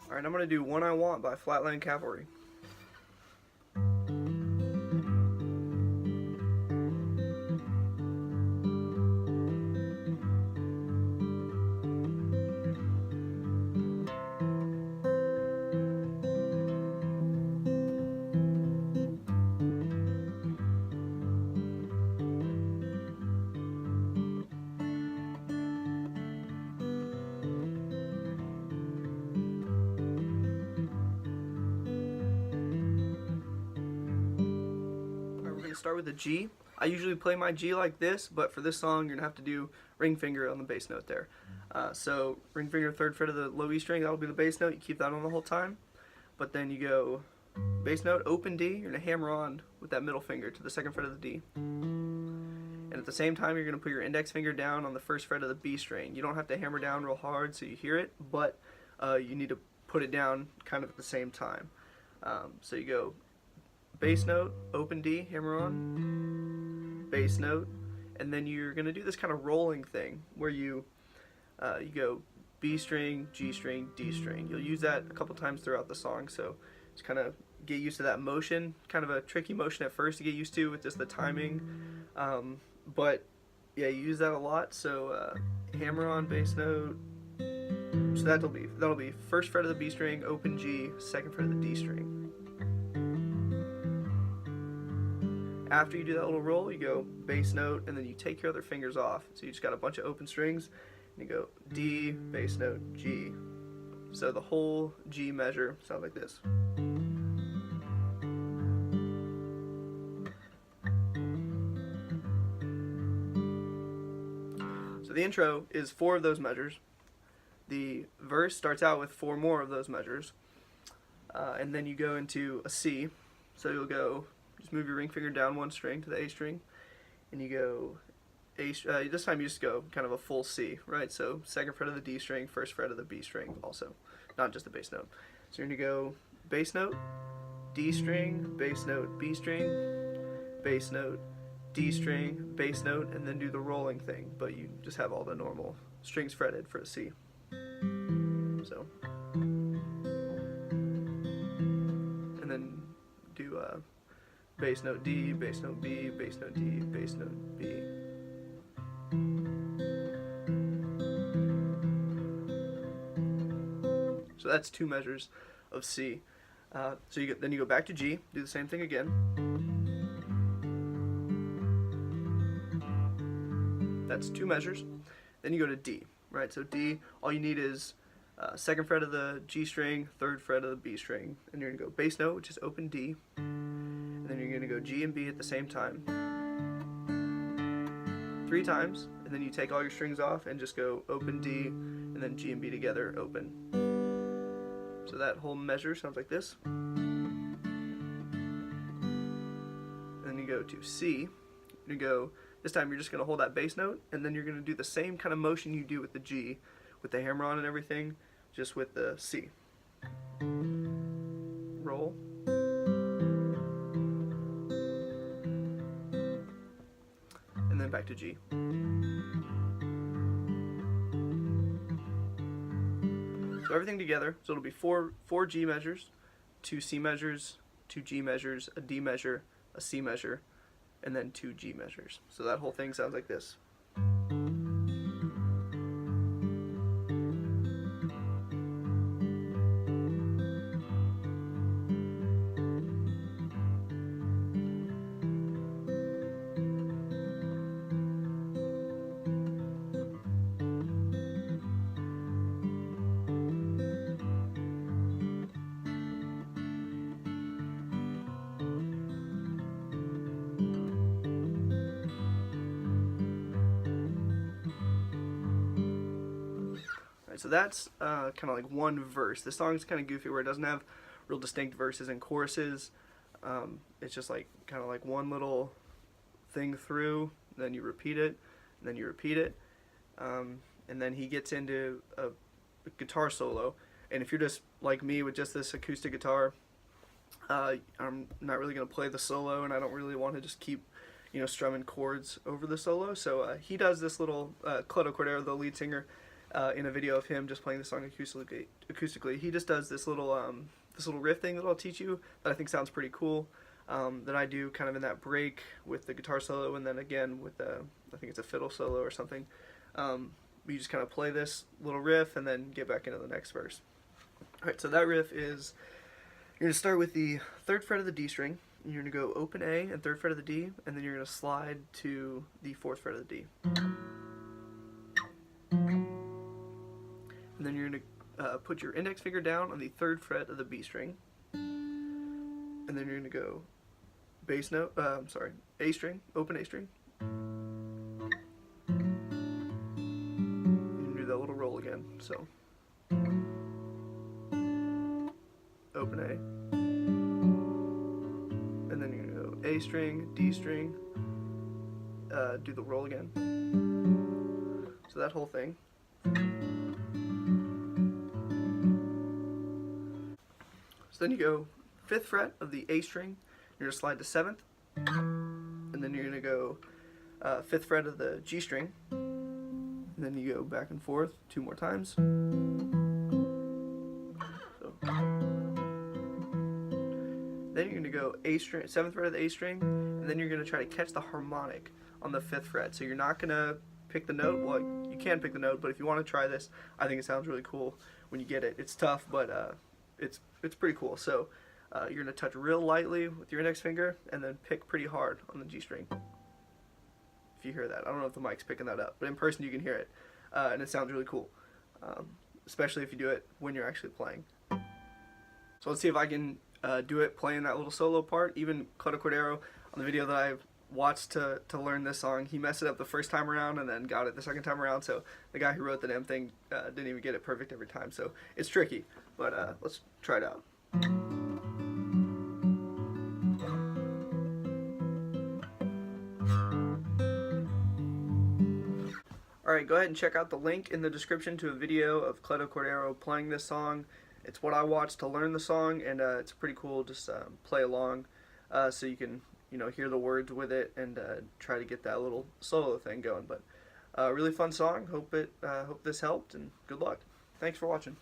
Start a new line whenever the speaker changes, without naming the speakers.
Alright, I'm going to do One I Want by Flatland Cavalry. Start with a G. I usually play my G like this, but for this song you're gonna have to do ring finger on the bass note there. So ring finger, 3rd fret of the low E string, that'll be the bass note. You keep that on the whole time, but then you go bass note, open D. You're gonna hammer on with that middle finger to the 2nd fret of the D, and at the same time you're gonna put your index finger down on the 1st fret of the B string. You don't have to hammer down real hard so you hear it, but you need to put it down kind of at the same time. So you go bass note, open D, hammer on, bass note, and then you're going to do this kind of rolling thing where you go B string, G string, D string. You'll use that a couple times throughout the song, so just kind of get used to that motion. Kind of a tricky motion at first to get used to with just the timing, but yeah, you use that a lot. So hammer on, bass note. So that'll be 1st fret of the B string, open G, 2nd fret of the D string. After you do that little roll, you go bass note, and then you take your other fingers off. So you just got a bunch of open strings, and you go D, bass note, G. So the whole G measure sounds like this. So the intro is 4 of those measures. The verse starts out with 4 more of those measures, and then you go into a C. So you'll go, just move your ring finger down 1 string to the A string, and you go A. This time you just go kind of a full C, right? So 2nd fret of the D string, 1st fret of the B string, also, not just the bass note. So you're gonna go bass note, D string, bass note, B string, bass note, D string, bass note, and then do the rolling thing. But you just have all the normal strings fretted for a C. So, and then do bass note D, bass note B, bass note D, bass note B. So that's 2 measures of C. So then you go back to G, do the same thing again. That's 2 measures. Then you go to D, right? So D, all you need is 2nd fret of the G string, 3rd fret of the B string, and you're gonna go bass note, which is open D, and then you're gonna go G and B at the same time 3 times, and then you take all your strings off and just go open D, and then G and B together, open. So that whole measure sounds like this. And then you go to C. You go, this time you're just gonna hold that bass note, and then you're gonna do the same kind of motion you do with the G, with the hammer on and everything, just with the C. Roll. And then back to G. So everything together, so it'll be four G measures, 2 C measures, 2 G measures, a D measure, a C measure, and then 2 G measures. So that whole thing sounds like this. So that's kind of like one verse. The song's kind of goofy where it doesn't have real distinct verses and choruses. It's just like kind of like one little thing through, then you repeat it, and then you repeat it, and then he gets into a guitar solo. And if you're just like me with just this acoustic guitar, I'm not really going to play the solo, and I don't really want to just keep strumming chords over the solo. So he does this little Cleto Cordero, the lead singer, in a video of him just playing the song acoustically. He just does this little riff thing that I'll teach you that I think sounds pretty cool. That I do kind of in that break with the guitar solo, and then again with the, I think it's a fiddle solo or something. You just kind of play this little riff and then get back into the next verse. Alright, so that riff is, you're going to start with the 3rd fret of the D string, and you're going to go open A and 3rd fret of the D, and then you're going to slide to the 4th fret of the D. And then you're going to put your index finger down on the 3rd fret of the B string, and then you're going to go bass note, A string, open A string. You can do that little roll again, so open A, and then you're going to go A string, D string, do the roll again. So that whole thing. So then you go 5th fret of the A string, you're going to slide to 7th, and then you're going to go 5th fret of the G string, and then you go back and forth 2 more times. So, then you're going to go A string, 7th fret of the A string, and then you're going to try to catch the harmonic on the 5th fret. So you're not going to pick the note. Well, you can pick the note, but if you want to try this, I think it sounds really cool when you get it. It's tough, but it's pretty cool. So you're going to touch real lightly with your index finger and then pick pretty hard on the G string. If you hear that. I don't know if the mic's picking that up, but in person you can hear it. And it sounds really cool, especially if you do it when you're actually playing. So let's see if I can do it playing that little solo part. Even Cleto Cordero, on the video that I've watched to learn this song, he messed it up the first time around and then got it the second time around, so the guy who wrote the damn thing didn't even get it perfect every time, so it's tricky, but let's try it out. Alright, go ahead and check out the link in the description to a video of Cleto Cordero playing this song. It's what I watched to learn the song, and it's pretty cool. Just play along so you can hear the words with it and try to get that little solo thing going. But really fun song. Hope this helped, and good luck. Thanks for watching.